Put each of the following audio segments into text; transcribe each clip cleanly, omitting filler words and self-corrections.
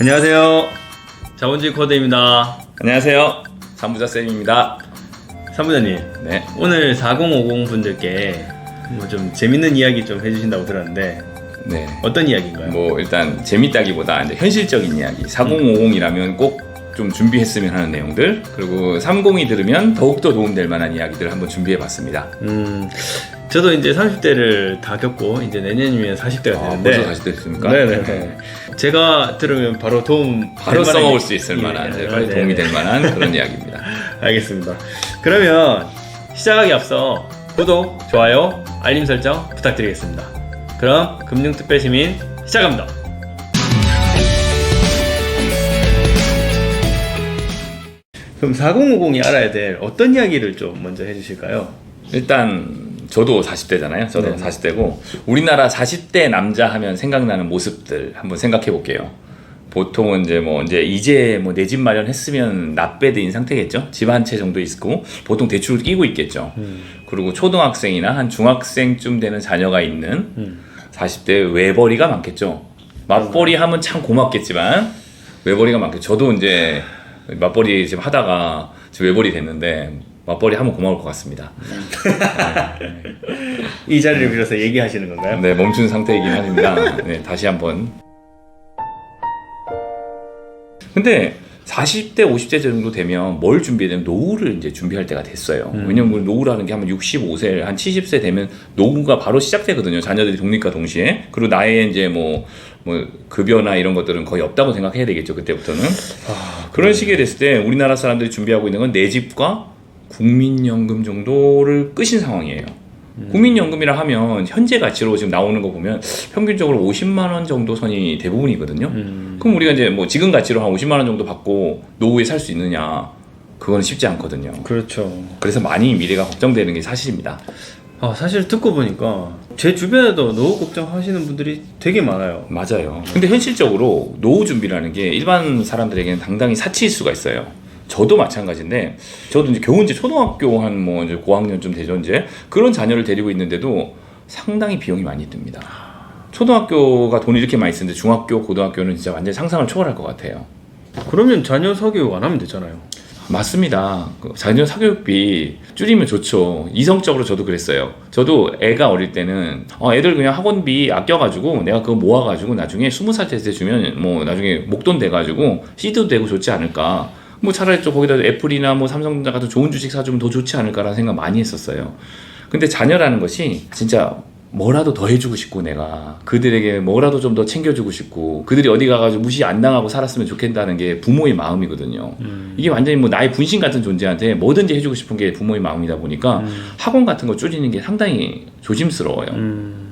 안녕하세요. 자본주의 코드입니다. 안녕하세요. 삼부자쌤입니다. 사무장님, 네. 오늘 4050 분들께 뭐 좀 재밌는 이야기 좀 해주신다고 들었는데 네. 어떤 이야기인가요? 뭐 일단 재밌다기보다 이제 현실적인 이야기. 4050이라면 꼭 좀 준비했으면 하는 내용들, 그리고 30이 들으면 더욱더 도움될 만한 이야기들을 한번 준비해봤습니다. 저도 이제 30대를 다 겪고 이제 내년이면 40대가 되는데 벌써 40대 됐습니까? 네네. 제가 들으면 바로 도움 바로 써먹을 수 있을 만한, 빨리 네네. 도움이 될 만한 그런 이야기입니다. 알겠습니다. 그러면 시작하기 앞서 구독, 좋아요, 알림 설정 부탁드리겠습니다. 그럼 금융특별시민 시작합니다. 그럼 4050이 알아야 될 어떤 이야기를 좀 먼저 해주실까요? 일단 저도 40대잖아요. 저도 네네. 40대고 우리나라 40대 남자 하면 생각나는 모습들 한번 생각해 볼게요. 보통은 이제 내 집 마련했으면 납배드인 상태겠죠. 집 한 채 정도 있고 보통 대출을 끼고 있겠죠. 그리고 초등학생이나 한 중학생쯤 되는 자녀가 있는 40대 외벌이가 많겠죠. 맞벌이 하면 참 고맙겠지만 외벌이가 많겠죠. 저도 이제 맞벌이 지금 하다가 지금 외벌이 됐는데 맞벌이 하면 고마울 것 같습니다. 이 자리를 빌어서 얘기하시는 건가요? 네, 멈춘 상태이긴 합니다. 네, 다시 한번. 근데 40대, 50대 정도 되면 뭘 준비해야 되면 노후를 이제 준비할 때가 됐어요. 왜냐면 노후라는 게 한 65세, 한 70세 되면 노후가 바로 시작되거든요. 자녀들이 독립과 동시에. 그리고 나의 이제 뭐 급여나 이런 것들은 거의 없다고 생각해야 되겠죠. 그때부터는. 그런 시기에 됐을 때 우리나라 사람들이 준비하고 있는 건 내 집과 국민연금 정도를 끄신 상황이에요. 국민연금이라 하면 현재 가치로 지금 나오는 거 보면 평균적으로 50만 원 정도 선이 대부분이거든요. 그럼 우리가 이제 뭐 지금 가치로 한 50만 원 정도 받고 노후에 살 수 있느냐? 그거는 쉽지 않거든요. 그렇죠. 그래서 많이 미래가 걱정되는 게 사실입니다. 사실 듣고 보니까 제 주변에도 노후 걱정하시는 분들이 되게 많아요. 맞아요. 근데 현실적으로 노후 준비라는 게 일반 사람들에게는 당당히 사치일 수가 있어요. 저도 마찬가지인데, 저도 이제 겨우 이제 초등학교 한 뭐 이제 고학년쯤 되죠. 이제 그런 자녀를 데리고 있는데도 상당히 비용이 많이 듭니다. 초등학교가 돈이 이렇게 많이 쓰는데 중학교, 고등학교는 진짜 완전 상상을 초월할 것 같아요. 그러면 자녀 사교육 안 하면 되잖아요. 맞습니다. 자녀 사교육비 줄이면 좋죠. 이성적으로 저도 그랬어요. 저도 애가 어릴 때는 애들 그냥 학원비 아껴가지고 내가 그거 모아가지고 나중에 20살 때 주면 뭐 나중에 목돈 돼가지고 시드도 되고 좋지 않을까. 뭐 차라리 또 거기다 애플이나 뭐 삼성전자 같은 좋은 주식 사주면 더 좋지 않을까라는 생각 많이 했었어요. 근데 자녀라는 것이 진짜 뭐라도 더 해주고 싶고, 내가 그들에게 뭐라도 좀 더 챙겨주고 싶고, 그들이 어디 가가지고 무시 안 당하고 살았으면 좋겠다는 게 부모의 마음이거든요. 이게 완전히 뭐 나의 분신 같은 존재한테 뭐든지 해주고 싶은 게 부모의 마음이다 보니까 학원 같은 거 줄이는 게 상당히 조심스러워요.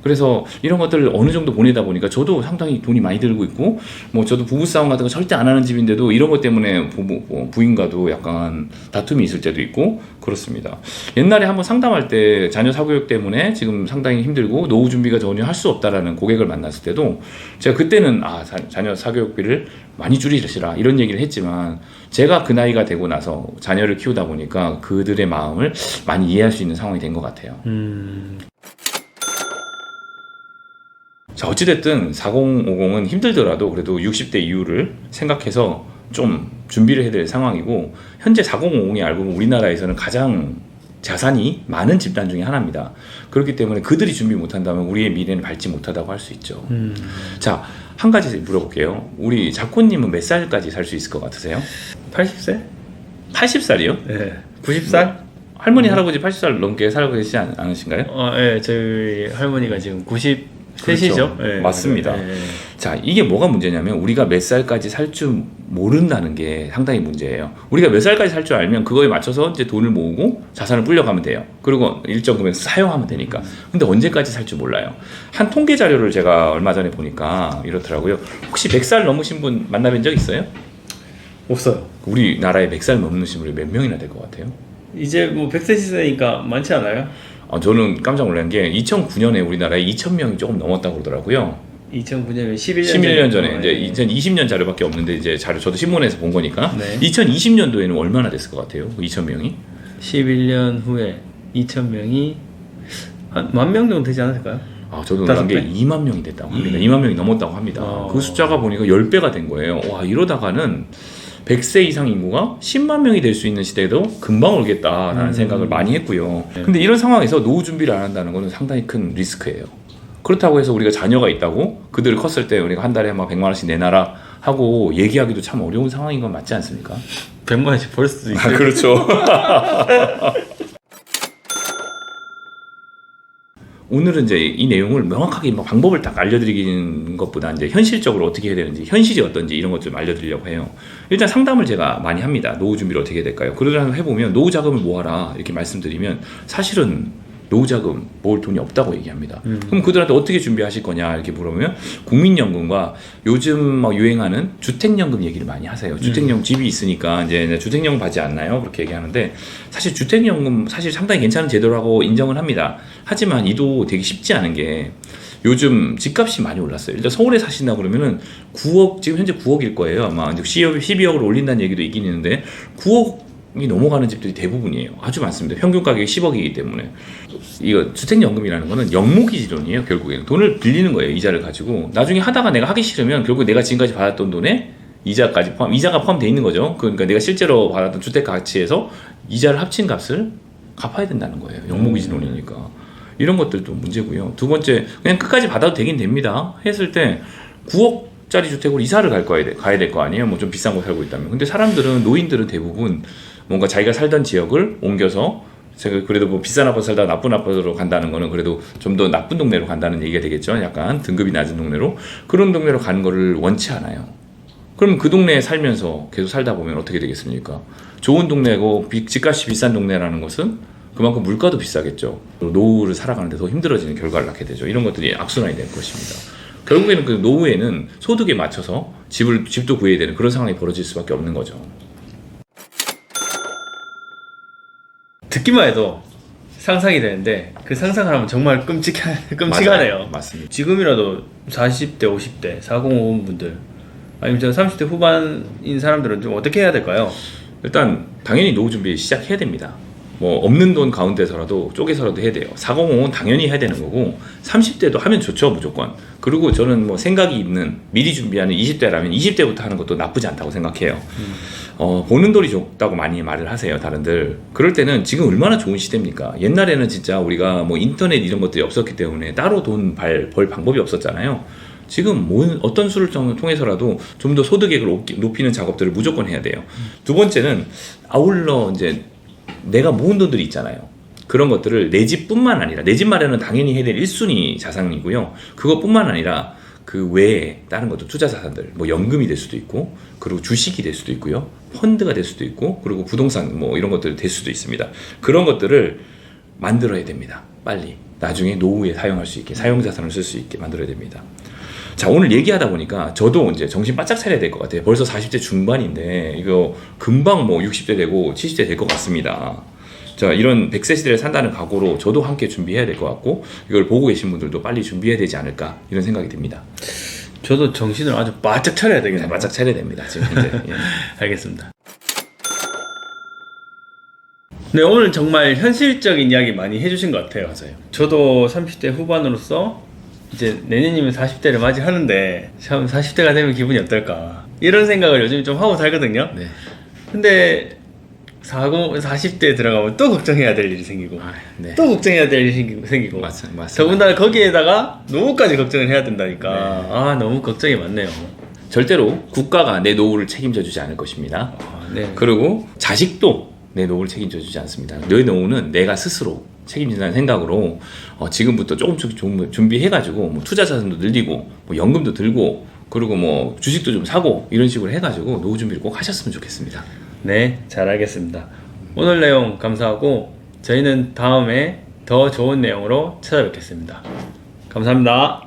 그래서 이런 것들을 어느 정도 보내다 보니까 저도 상당히 돈이 많이 들고 있고, 뭐 저도 부부싸움 같은 거 절대 안 하는 집인데도 이런 것 때문에 부인과도 약간 다툼이 있을 때도 있고 그렇습니다. 옛날에 한번 상담할 때 자녀 사교육 때문에 지금 상당히 힘들고 노후 준비가 전혀 할 수 없다라는 고객을 만났을 때도 제가 그때는 자녀 사교육비를 많이 줄이시라 이런 얘기를 했지만, 제가 그 나이가 되고 나서 자녀를 키우다 보니까 그들의 마음을 많이 이해할 수 있는 상황이 된 것 같아요. 자, 어찌됐든 4050은 힘들더라도 그래도 60대 이후를 생각해서 좀 준비를 해야 될 상황이고, 현재 4050이 알고 보면 우리나라에서는 가장 자산이 많은 집단 중에 하나입니다. 그렇기 때문에 그들이 준비 못한다면 우리의 미래는 밝지 못하다고 할 수 있죠. 자, 한 가지 물어볼게요. 우리 자코님은 몇 살까지 살 수 있을 것 같으세요? 80세? 80살이요? 네. 90살? 할머니, 할아버지 80살 넘게 살고 계시지 않으신가요? 네. 저희 할머니가 지금 90세시죠? 그렇죠. 네, 맞습니다. 네. 자, 이게 뭐가 문제냐면 우리가 몇 살까지 살 줄 모른다는 게 상당히 문제예요. 우리가 몇 살까지 살 줄 알면 그거에 맞춰서 이제 돈을 모으고 자산을 불려가면 돼요. 그리고 일정 금액 사용하면 되니까. 근데 언제까지 살 줄 몰라요. 한 통계 자료를 제가 얼마 전에 보니까 이렇더라고요. 혹시 100살 넘으신 분 만나뵌 적 있어요? 없어요. 우리나라에 100살 넘으신 분이 몇 명이나 될 것 같아요? 이제 뭐 100세 시대니까 많지 않아요? 저는 깜짝 놀란 게 2009년에 우리나라에 2,000명이 조금 넘었다고 그러더라고요. 2009년이면 11년 11년 전에 이제 2020년 자료밖에 없는데, 이제 자료 저도 신문에서 본 거니까. 네. 2020년도에는 얼마나 됐을 것 같아요? 2,000명이? 11년 후에 2,000명이 한 10,000명 정도 되지 않았을까요? 저도 놀란 게 5배? 2만 명이 됐다고 합니다. 2만 명이 넘었다고 합니다. 그 숫자가 보니까 10배가 된 거예요. 와, 이러다가는 100세 이상 인구가 10만 명이 될 수 있는 시대도 금방 오겠다라는 생각을 많이 했고요. 네. 근데 이런 상황에서 노후 준비를 안 한다는 것은 상당히 큰 리스크예요. 그렇다고 해서 우리가 자녀가 있다고 그들을 컸을 때 우리가 한 달에 막 100만 원씩 내놔라 하고 얘기하기도 참 어려운 상황인 건 맞지 않습니까? 100만 원씩 벌 수도 있어요. 그렇죠. 오늘은 이제 이 내용을 명확하게 막 방법을 딱 알려드리는 것보다 이제 현실적으로 어떻게 해야 되는지, 현실이 어떤지 이런 것 좀 알려드리려고 해요. 일단 상담을 제가 많이 합니다. 노후 준비를 어떻게 해야 될까요? 그러다 해보면 노후 자금을 모아라 이렇게 말씀드리면 사실은 노후 자금 모을 돈이 없다고 얘기합니다. 그럼 그들한테 어떻게 준비하실 거냐 이렇게 물어보면 국민연금과 요즘 막 유행하는 주택연금 얘기를 많이 하세요. 주택연금 집이 있으니까 이제 주택연금 받지 않나요? 그렇게 얘기하는데 사실 주택연금 사실 상당히 괜찮은 제도라고 인정을 합니다. 하지만 이도 되게 쉽지 않은 게 요즘 집값이 많이 올랐어요. 일단 서울에 사신다 그러면은 9억, 지금 현재 9억일 거예요. 아마 12억으로 올린다는 얘기도 있긴 있는데 9억이 넘어가는 집들이 대부분이에요. 아주 많습니다. 평균 가격이 10억이기 때문에. 이거 주택연금이라는 거는 영목이지론이에요. 결국에는 돈을 빌리는 거예요. 이자를 가지고. 나중에 하다가 내가 하기 싫으면 결국 내가 지금까지 받았던 돈에 이자까지 이자가 포함되어 있는 거죠. 그러니까 내가 실제로 받았던 주택 가치에서 이자를 합친 값을 갚아야 된다는 거예요. 영목이지론이니까. 이런 것들도 문제고요. 두 번째, 그냥 끝까지 받아도 되긴 됩니다. 했을 때 9억짜리 주택으로 이사를 가야 될 거 아니에요. 뭐 좀 비싼 곳 살고 있다면. 근데 사람들은, 노인들은 대부분 뭔가 자기가 살던 지역을 옮겨서 제가 그래도 뭐 비싼 아파트 살다가 나쁜 아파트로 간다는 거는 그래도 좀 더 나쁜 동네로 간다는 얘기가 되겠죠. 약간 등급이 낮은 동네로. 그런 동네로 가는 거를 원치 않아요. 그럼 그 동네에 살면서 계속 살다 보면 어떻게 되겠습니까? 좋은 동네고 집값이 비싼 동네라는 것은 그만큼 물가도 비싸겠죠. 노후를 살아가는데 더 힘들어지는 결과를 낳게 되죠. 이런 것들이 악순환이 될 것입니다. 결국에는 그 노후에는 소득에 맞춰서 집도 구해야 되는 그런 상황이 벌어질 수밖에 없는 거죠. 듣기만 해도 상상이 되는데 그 상상을 하면 정말 끔찍하네요. 맞아요. 맞습니다. 지금이라도 40대, 50대, 4050 분들 아니면 저 30대 후반인 사람들은 좀 어떻게 해야 될까요? 일단 당연히 노후 준비 시작해야 됩니다. 뭐 없는 돈 가운데서라도 쪼개서라도 해야 돼요. 4050은 당연히 해야 되는 거고 30대도 하면 좋죠, 무조건. 그리고 저는 뭐 생각이 있는 미리 준비하는 20대라면 20대부터 하는 것도 나쁘지 않다고 생각해요. 보는 돌이 좋다고 많이 말을 하세요, 다른들. 그럴 때는 지금 얼마나 좋은 시대입니까? 옛날에는 진짜 우리가 뭐 인터넷 이런 것들이 없었기 때문에 따로 돈 벌 방법이 없었잖아요. 지금 어떤 수를 통해서라도 좀 더 소득액을 높이는 작업들을 무조건 해야 돼요. 두 번째는 아울러 이제 내가 모은 돈들이 있잖아요. 그런 것들을 내 집뿐만 아니라, 내 집 마련은 당연히 해야 될 1순위 자산이고요. 그것뿐만 아니라 그 외에 다른 것도 투자 자산들, 뭐 연금이 될 수도 있고, 그리고 주식이 될 수도 있고요, 펀드가 될 수도 있고, 그리고 부동산 뭐 이런 것들이 될 수도 있습니다. 그런 것들을 만들어야 됩니다. 빨리 나중에 노후에 사용할 수 있게, 사용 자산을 쓸 수 있게 만들어야 됩니다. 자, 오늘 얘기하다 보니까 저도 이제 정신 바짝 차려야 될 것 같아요. 벌써 40대 중반인데 이거 금방 뭐 60대 되고 70대 될 것 같습니다. 자, 이런 100세 시대를 산다는 각오로 저도 함께 준비해야 될 것 같고, 이걸 보고 계신 분들도 빨리 준비해야 되지 않을까 이런 생각이 듭니다. 저도 정신을 아주 바짝 차려야 되겠네요. 네, 바짝 차려야 됩니다, 지금 현재. 예. 알겠습니다. 네, 오늘 정말 현실적인 이야기 많이 해주신 것 같아요. 맞아요. 저도 30대 후반으로서 이제 내년이면 40대를 맞이하는데 참 40대가 되면 기분이 어떨까 이런 생각을 요즘 좀 하고 살거든요. 네. 근데 40대에 들어가면 또 걱정해야 될 일이 생기고 네. 또 걱정해야 될 일이 생기고 맞습니다. 더군다나 거기에다가 노후까지 걱정을 해야 된다니까. 네. 아, 너무 걱정이 많네요. 절대로 국가가 내 노후를 책임져 주지 않을 것입니다. 네. 그리고 자식도 내 노후를 책임져 주지 않습니다. 내 노후는 내가 스스로 책임진다는 생각으로 지금부터 조금씩 준비해가지고 뭐 투자 자산도 늘리고 뭐 연금도 들고 그리고 뭐 주식도 좀 사고 이런 식으로 해가지고 노후 준비를 꼭 하셨으면 좋겠습니다. 네, 잘 알겠습니다. 오늘 내용 감사하고 저희는 다음에 더 좋은 내용으로 찾아뵙겠습니다. 감사합니다.